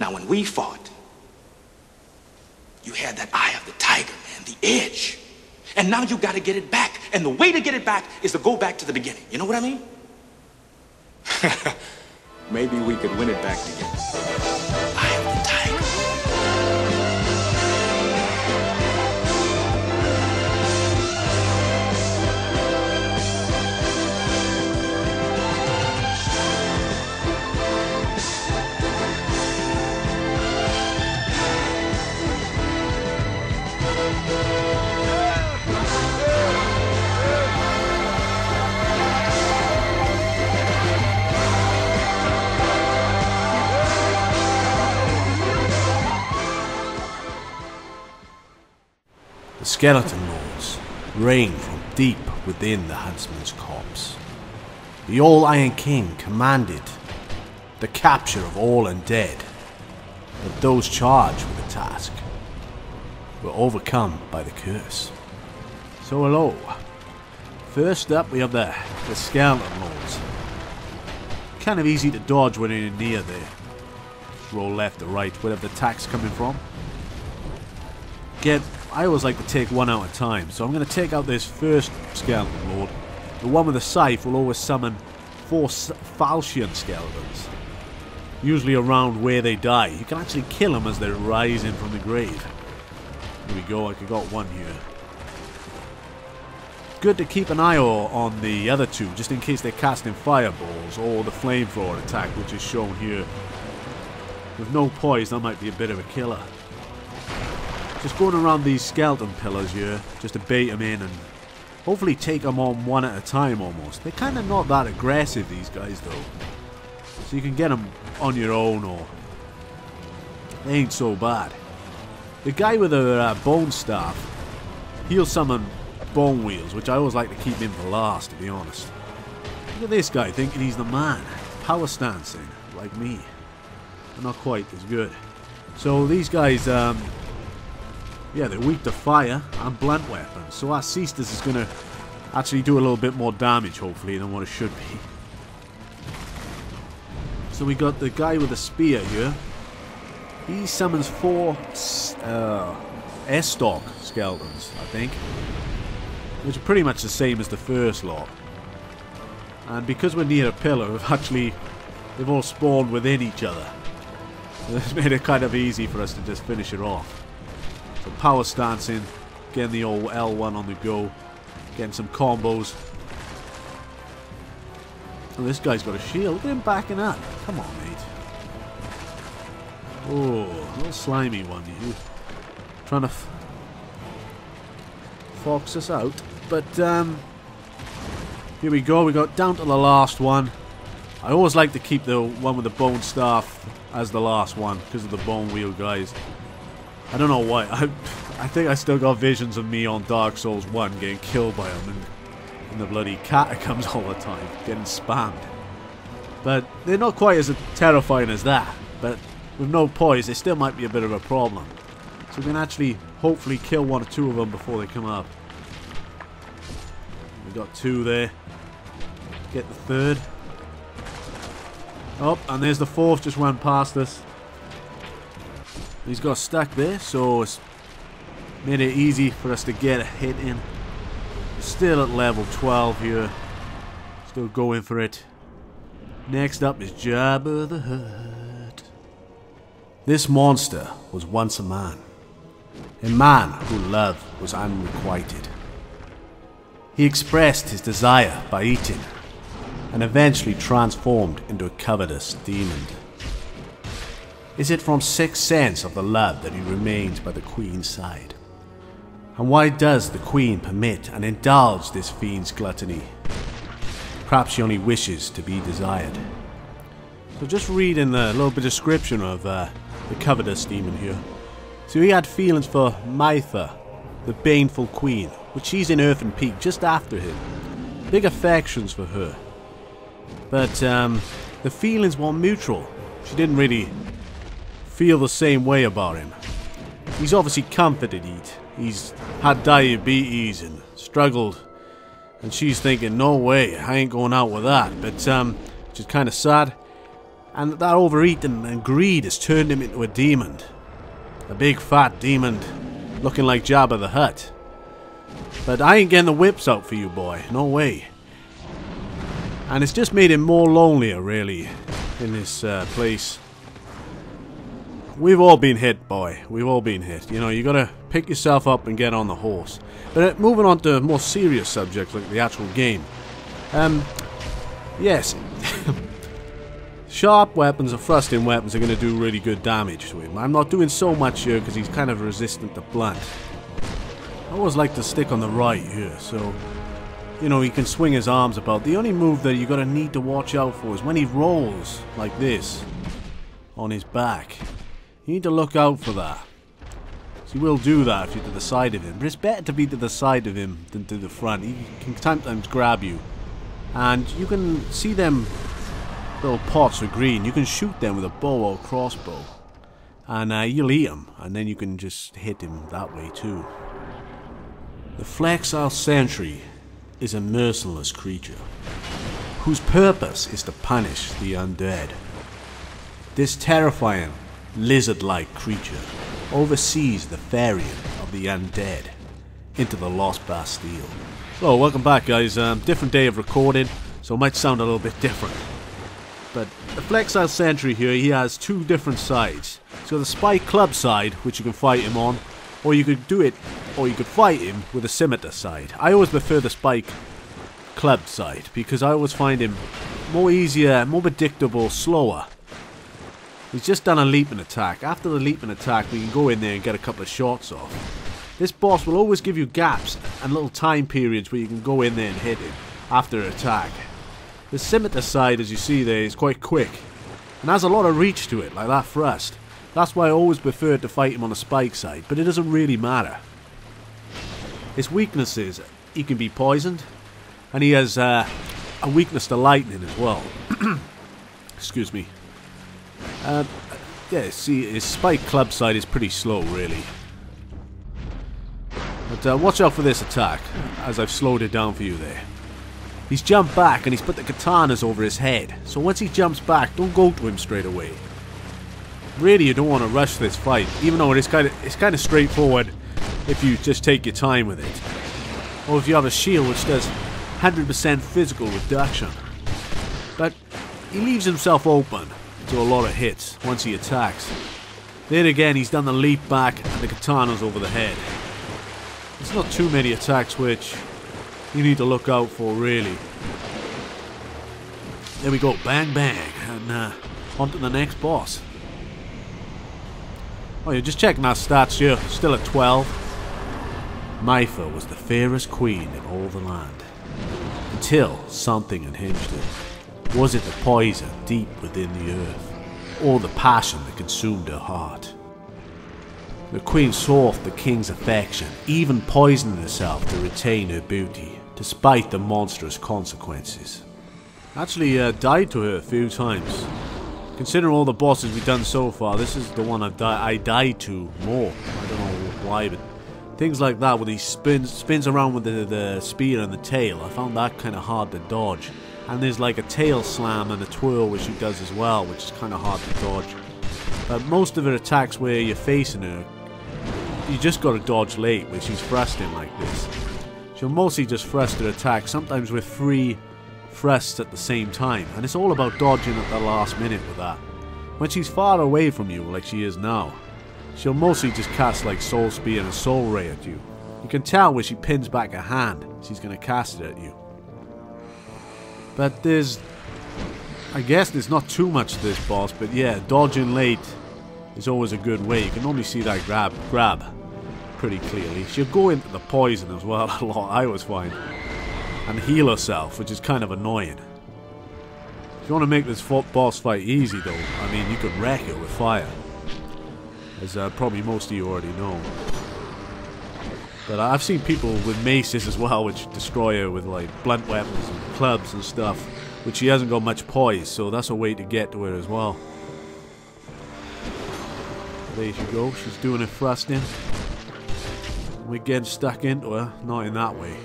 Now, when we fought, you had that eye of the tiger, man, the edge. And now you got to get it back. And the way to get it back is to go back to the beginning. You know what I mean? Maybe we could win it back together. Eye of the tiger. The skeleton lords reign from deep within the huntsman's corpse. The All-Iron King commanded the capture of all undead, but those charged with the task were overcome by the curse. So hello. First up we have the skeleton lords. Kind of easy to dodge when you're near there. Roll left or right, wherever the attack's coming from. I always like to take one out at a time, so I'm going to take out this first skeleton lord. The one with the scythe will always summon 4 falchion skeletons, usually around where they die. You can actually kill them as they're rising from the grave. Here we go, I got one here. Good to keep an eye on the other two, just in case they're casting fireballs or the flamethrower attack, which is shown here. With no poise, that might be a bit of a killer. Just going around these skeleton pillars here, just to bait them in and hopefully take them on one at a time almost. They're kind of not that aggressive, these guys, though. So you can get them on your own, or they ain't so bad. The guy with the bone staff, he'll summon bone wheels, which I always like to keep in for last, to be honest. Look at this guy thinking he's the man. Power stancing, like me. But not quite as good. So these guys, yeah, they're weak to fire and blunt weapons. So our Caestus is going to actually do a little bit more damage, hopefully, than what it should be. So we got the guy with the spear here. He summons 4 Estus skeletons, I think. Which are pretty much the same as the first lot. And because we're near a pillar, they've all spawned within each other. It's made it kind of easy for us to just finish it off. So power stancing, getting the old L1 on the go, getting some combos. Oh, this guy's got a shield. Look at him backing up. Come on, mate. Oh, a little slimy one. You trying to fox us out. But here we go. We got down to the last one. I always like to keep the one with the bone staff as the last one because of the bone wheel guys. I don't know why. I think I still got visions of me on Dark Souls 1 getting killed by them in the bloody catacombs all the time, getting spammed. But they're not quite as terrifying as that. But with no poise, they still might be a bit of a problem. So we can actually hopefully kill 1 or 2 of them before they come up. We got 2 there. Get the 3rd. Oh, and there's the 4th, just went past us. He's got stuck there, so it's made it easy for us to get a hit in. Still at level 12 here. Still going for it. Next up is Jabba the Hutt. This monster was once a man. A man who love was unrequited. He expressed his desire by eating, and eventually transformed into a covetous demon. Is it from sixth sense of the love that he remains by the Queen's side? And why does the Queen permit and indulge this fiend's gluttony? Perhaps she only wishes to be desired. So just reading a little bit of description of the Covetous Demon here. So he had feelings for Mytha, the Baneful Queen, which she's in Earthen Peak just after him. Big affections for her. But the feelings were mutual. She didn't really feel the same way about him. He's obviously comforted it. He's had diabetes and struggled. And she's thinking, no way, I ain't going out with that. But which is kind of sad. And that overeating and greed has turned him into a demon. A big fat demon looking like Jabba the Hutt. But I ain't getting the whips out for you, boy. No way. And it's just made him more lonelier, really, in this place. We've all been hit, boy. We've all been hit. You know, you gotta pick yourself up and get on the horse. But moving on to more serious subjects like the actual game. Yes. Sharp weapons or thrusting weapons are going to do really good damage to him. I'm not doing so much here because he's kind of resistant to blunt. I always like to stick on the right here, so you know he can swing his arms about. The only move that you're going to need to watch out for is when he rolls like this on his back. You need to look out for that. So he will do that if you're to the side of him, but it's better to be to the side of him than to the front. He can sometimes grab you, and you can see them little pots of green. You can shoot them with a bow or crossbow, and you'll eat them, and then you can just hit him that way too. The Flexile Sentry is a merciless creature whose purpose is to punish the undead. This terrifying lizard-like creature oversees the ferrying of the undead into the Lost Bastille. So welcome back, guys. Different day of recording, so it might sound a little bit different. But the Flexile Sentry here, he has two different sides. So the Spike Club side, which you can fight him on, or you could fight him with a Scimitar side. I always prefer the Spike Club side, because I always find him more easier, more predictable, slower. He's just done a leaping attack. After the leaping attack, we can go in there and get a couple of shots off. This boss will always give you gaps and little time periods where you can go in there and hit him after an attack. The Scimitar side, as you see there, is quite quick and has a lot of reach to it, like that thrust. That's why I always preferred to fight him on the Spike side, but it doesn't really matter. His weaknesses, he can be poisoned, and he has a weakness to lightning as well. Excuse me. Yeah, see, his Spike Club side is pretty slow, really. But watch out for this attack, as I've slowed it down for you there. He's jumped back and he's put the katanas over his head. So once he jumps back, don't go to him straight away. Really, you don't want to rush this fight, even though it's kind of straightforward if you just take your time with it. Or if you have a shield which does 100% physical reduction. But he leaves himself open to a lot of hits once he attacks. Then again, he's done the leap back and the katana's over the head. It's not too many attacks which you need to look out for, really. There we go, bang bang, and on to the next boss. Oh, you're just checking our stats here, still at 12. Mytha was the fairest queen in all the land, until something unhinged her. Was it the poison deep within the earth, or the passion that consumed her heart? The queen sought the king's affection, even poisoning herself to retain her beauty, despite the monstrous consequences. Actually died to her a few times. Considering all the bosses we've done so far, this is the one I died to more. I don't know why, but things like that where he spins around with the spear and the tail, I found that kind of hard to dodge. And there's like a tail slam and a twirl which she does as well, which is kind of hard to dodge. But most of her attacks where you're facing her, you just got to dodge late when she's thrusting like this. She'll mostly just thrust her attack, sometimes with 3 thrusts at the same time, and it's all about dodging at the last minute with that. When she's far away from you, like she is now, she'll mostly just cast like Soul Spear and a Soul Ray at you. You can tell when she pins back her hand, she's going to cast it at you. But I guess there's not too much to this boss, but yeah, dodging late is always a good way. You can only see that grab pretty clearly. She'll go into the poison as well a lot, I always find, and heal herself, which is kind of annoying. If you want to make this boss fight easy though, I mean, you could wreck it with fire, as probably most of you already know. But I've seen people with maces as well, which destroy her with like blunt weapons and clubs and stuff, which she hasn't got much poise, so that's a way to get to her as well. There she goes, she's doing her thrusting. We're getting stuck into her, not in that way.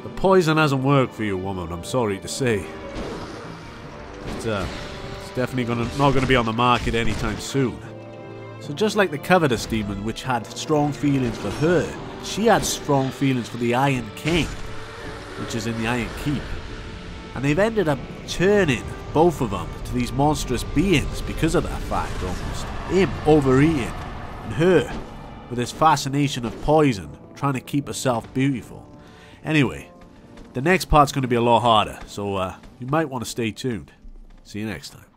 The poison hasn't worked for you, woman, I'm sorry to say. it's definitely not going to be on the market anytime soon. So just like the Covetous Demon, which had strong feelings for her, she had strong feelings for the Iron King, which is in the Iron Keep. And they've ended up turning both of them to these monstrous beings because of that fact almost. Him overeating, and her with this fascination of poison, trying to keep herself beautiful. Anyway, the next part's going to be a lot harder, so you might want to stay tuned. See you next time.